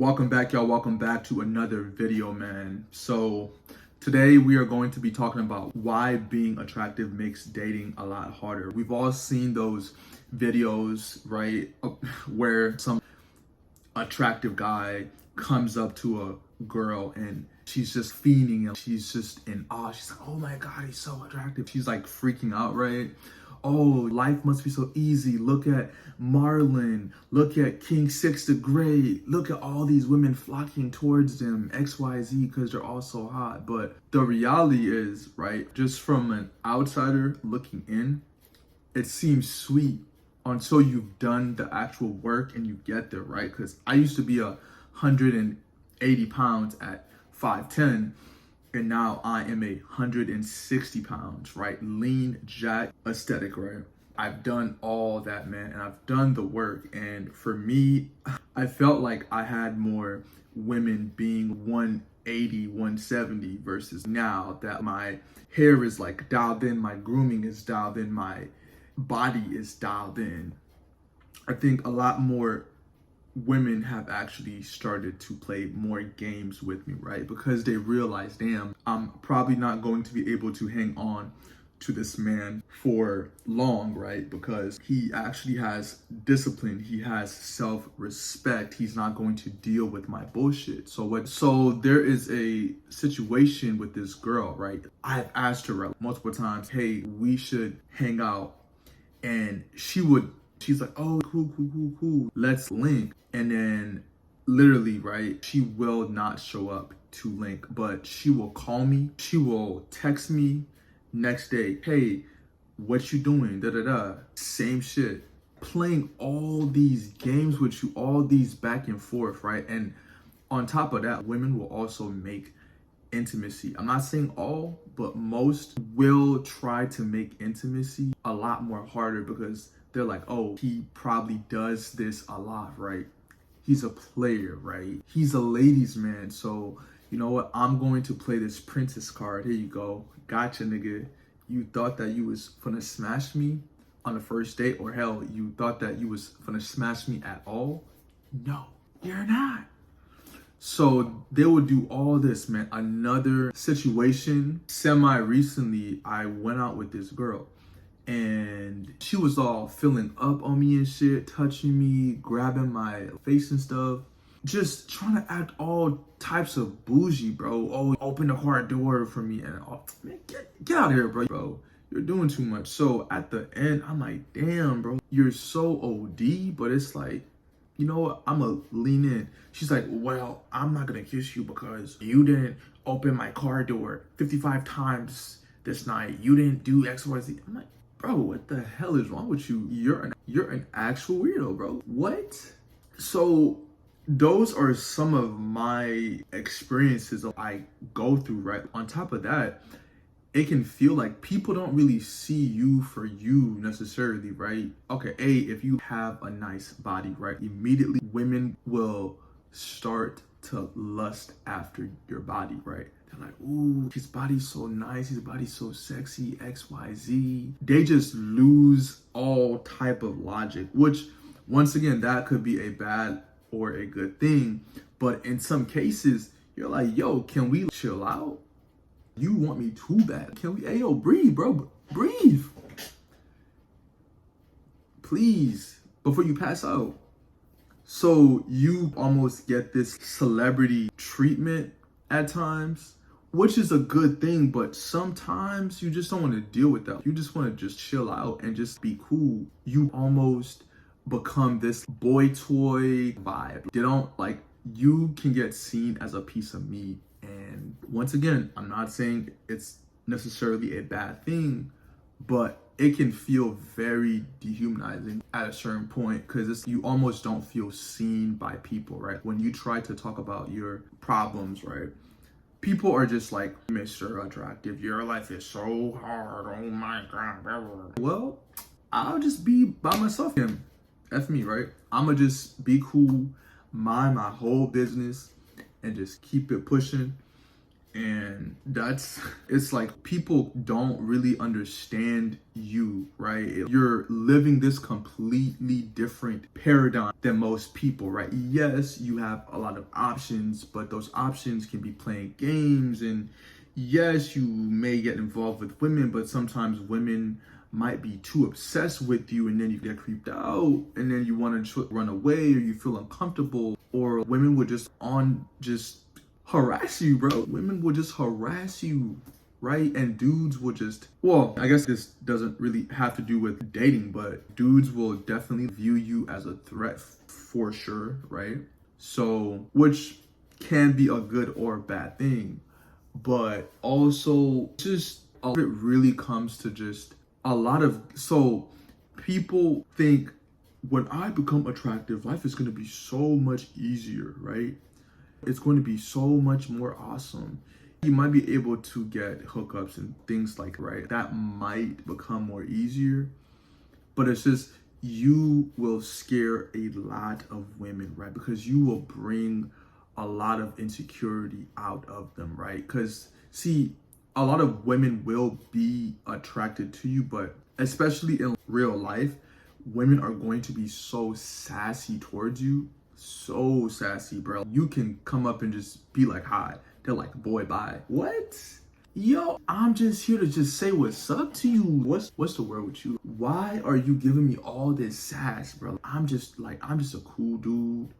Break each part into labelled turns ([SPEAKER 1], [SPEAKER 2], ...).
[SPEAKER 1] Welcome back, y'all. Welcome back to another video, man. So today we are going to be talking about why being attractive makes dating a lot harder. We've all seen those videos, right, where some attractive guy comes up to a girl and she's just fiending him. She's just in awe. She's like, oh my God, he's so attractive. She's like freaking out, right? Oh, life must be so easy. Look at Marlon. Look at King Six the Great. Look at all these women flocking towards them, XYZ, because they're all so hot. But the reality is, right, just from an outsider looking in, it seems sweet until you've done the actual work and you get there, right? Because I used to be 180 pounds at 5'10", and now I am 160 pounds, right? Lean, jack, aesthetic, right? I've done all that, man, and I've done the work. And for me, I felt like I had more women being 180, 170 versus now that my hair is like dialed in, my grooming is dialed in, my body is dialed in. I think a lot more women have actually started to play more games with me, right? Because they realize, damn, I'm probably not going to be able to hang on to this man for long, right? Because he actually has discipline, he has self-respect, he's not going to deal with my bullshit. So there is a situation with this girl, right? I've asked her multiple times, hey, we should hang out. And she's like, oh, cool, let's link. And then literally, right, she will not show up to link, but she will call me, she will text me next day, hey, what you doing, da-da-da, same shit. Playing all these games with you, all these back and forth, right? And on top of that, women will also make intimacy, I'm not saying all, but most will try to make intimacy a lot more harder because they're like, oh, he probably does this a lot, right? He's a player, right? He's a ladies' man. So, you know what? I'm going to play this princess card. Here you go. Gotcha, nigga. You thought that you was gonna smash me on the first date, or hell, you thought that you was gonna smash me at all? No, you're not. So they would do all this, man. Another situation, semi-recently, I went out with this girl and she was all filling up on me and shit, touching me, grabbing my face and stuff, just trying to act all types of bougie, bro. Oh, open the hard door for me. And oh, man, get out of here, bro. You're doing too much. So at the end, I'm like, damn, bro, you're so OD, but it's like, you know what, I'm gonna lean in. She's like, well, I'm not gonna kiss you because you didn't open my car door 55 times this night. You didn't do X, Y, Z. I'm like, bro, what the hell is wrong with you? You're an actual weirdo, bro. What? So those are some of my experiences I go through, right? On top of that, it can feel like people don't really see you for you necessarily, right? Okay, if you have a nice body, right? Immediately women will start to lust after your body, right? They're like, ooh, his body's so nice, his body's so sexy, XYZ. They just lose all type of logic, which once again, that could be a bad or a good thing. But in some cases, you're like, yo, can we chill out? You want me too bad. Can we, yo, breathe, bro, breathe. Please, before you pass out. So you almost get this celebrity treatment at times, which is a good thing, but sometimes you just don't want to deal with that. You just want to just chill out and just be cool. You almost become this boy toy vibe. You can get seen as a piece of meat. And once again, I'm not saying it's necessarily a bad thing, but it can feel very dehumanizing at a certain point because you almost don't feel seen by people, right? When you try to talk about your problems, right? People are just like, Mr. Attractive, your life is so hard, oh my God. Well, I'll just be by myself. F me, right? I'ma just be cool, mind my whole business, and just keep it pushing. And it's like people don't really understand you, right? You're living this completely different paradigm than most people, right? Yes, you have a lot of options, but those options can be playing games. And yes, you may get involved with women, but sometimes women might be too obsessed with you, and then you get creeped out, and then you want to run away, or you feel uncomfortable, or women would just harass you, bro. Women will just harass you, right? And dudes will just, well, I guess this doesn't really have to do with dating, but dudes will definitely view you as a threat for sure, right? So, which can be a good or bad thing, but also just it really comes to just a lot of, so people think when I become attractive, life is going to be so much easier, right? It's going to be so much more awesome. You might be able to get hookups and things like, right? That might become more easier, but it's just you will scare a lot of women, right? Because you will bring a lot of insecurity out of them, right? Because see, a lot of women will be attracted to you, but especially in real life, women are going to be so sassy towards you. So sassy, bro. You can come up and just be like, hi. They're like, boy, bye. What? Yo, I'm just here to just say what's up to you. What's the word with you? Why are you giving me all this sass, bro? I'm just a cool dude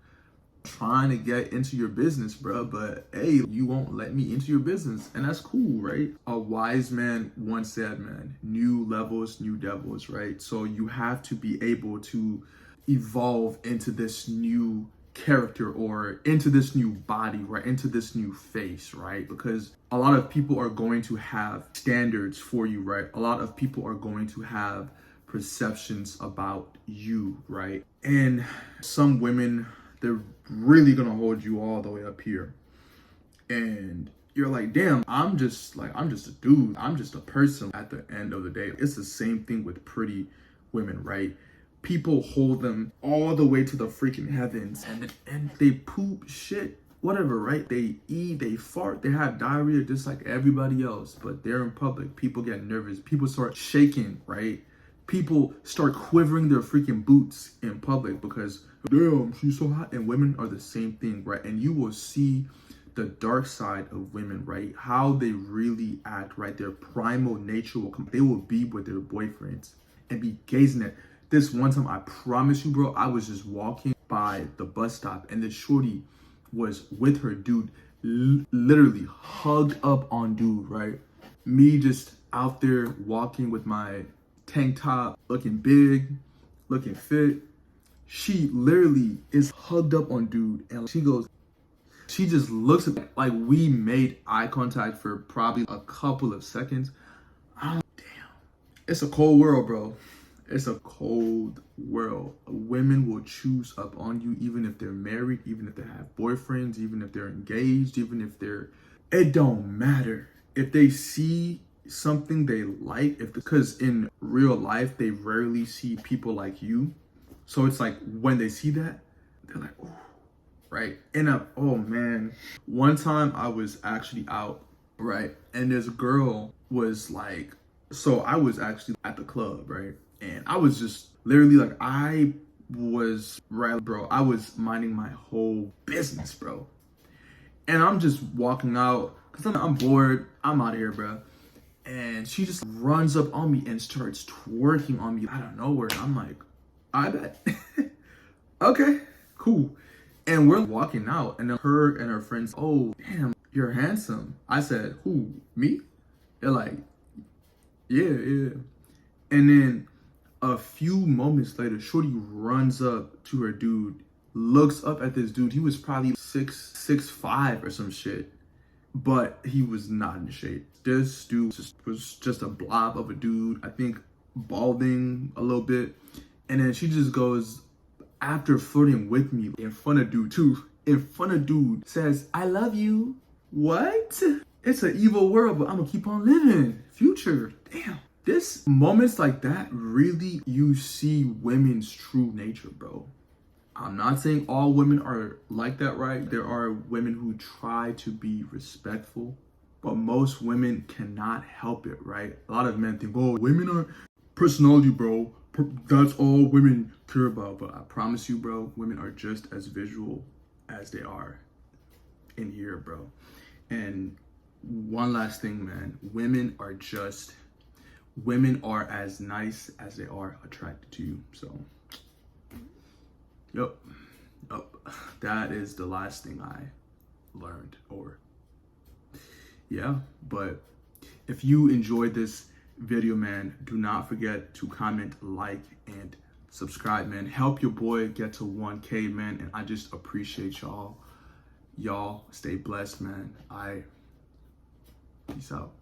[SPEAKER 1] trying to get into your business, bro. But hey, you won't let me into your business, and that's cool, right? A wise man once said, man, new levels, new devils, right? So you have to be able to evolve into this new character or into this new body, right? Into this new face, right? Because a lot of people are going to have standards for you, right? A lot of people are going to have perceptions about you, right? And some women, they're really gonna hold you all the way up here. And you're like, damn, I'm just a dude. I'm just a person at the end of the day. It's the same thing with pretty women, right? People hold them all the way to the freaking heavens and they poop shit, whatever, right? They eat, they fart, they have diarrhea just like everybody else, but they're in public. People get nervous. People start shaking, right? People start quivering their freaking boots in public because, damn, she's so hot. And women are the same thing, right? And you will see the dark side of women, right? How they really act, right? Their primal nature will come. They will be with their boyfriends and be gazing at. This one time, I promise you, bro, I was just walking by the bus stop and the shorty was with her dude, literally hugged up on dude, right? Me just out there walking with my tank top, looking big, looking fit. She literally is hugged up on dude and she just looks at me like we made eye contact for probably a couple of seconds. Damn. It's a cold world, bro. It's a cold world. Women will choose up on you even if they're married, even if they have boyfriends, even if they're engaged, even if it don't matter. If they see something they like, because in real life, they rarely see people like you. So it's like when they see that, they're like, oh, right? And oh man, one time I was actually out, right? And this girl was like, so I was actually at the club, right? And I was just literally like, I was right, bro. I was minding my whole business, bro. And I'm just walking out because I'm bored. I'm out of here, bro. And she just runs up on me and starts twerking on me out of nowhere. I'm like, I bet. Okay, cool. And we're walking out, and then her and her friends, oh, damn, you're handsome. I said, who, me? They're like, yeah. And then a few moments later, shorty runs up to her dude, looks up at this dude. He was probably 6'5" or some shit, but he was not in shape. This dude was just a blob of a dude, I think balding a little bit. And then she just goes, after flirting with me in front of dude too, in front of dude, says, I love you. What? It's an evil world, but I'm gonna keep on living. Future, damn. This moments like that, really, you see women's true nature, bro. I'm not saying all women are like that, right? There are women who try to be respectful, but most women cannot help it, right? A lot of men think, oh, women are personality, bro. That's all women care about. But I promise you, bro, women are just as visual as they are in here, bro. And one last thing, man, women are as nice as they are attracted to you. So, yep, that is the last thing I learned. Or yeah, but if you enjoyed this video, man, do not forget to comment, like, and subscribe, man. Help your boy get to 1K, man, and I just appreciate y'all. Stay blessed, man. Peace out.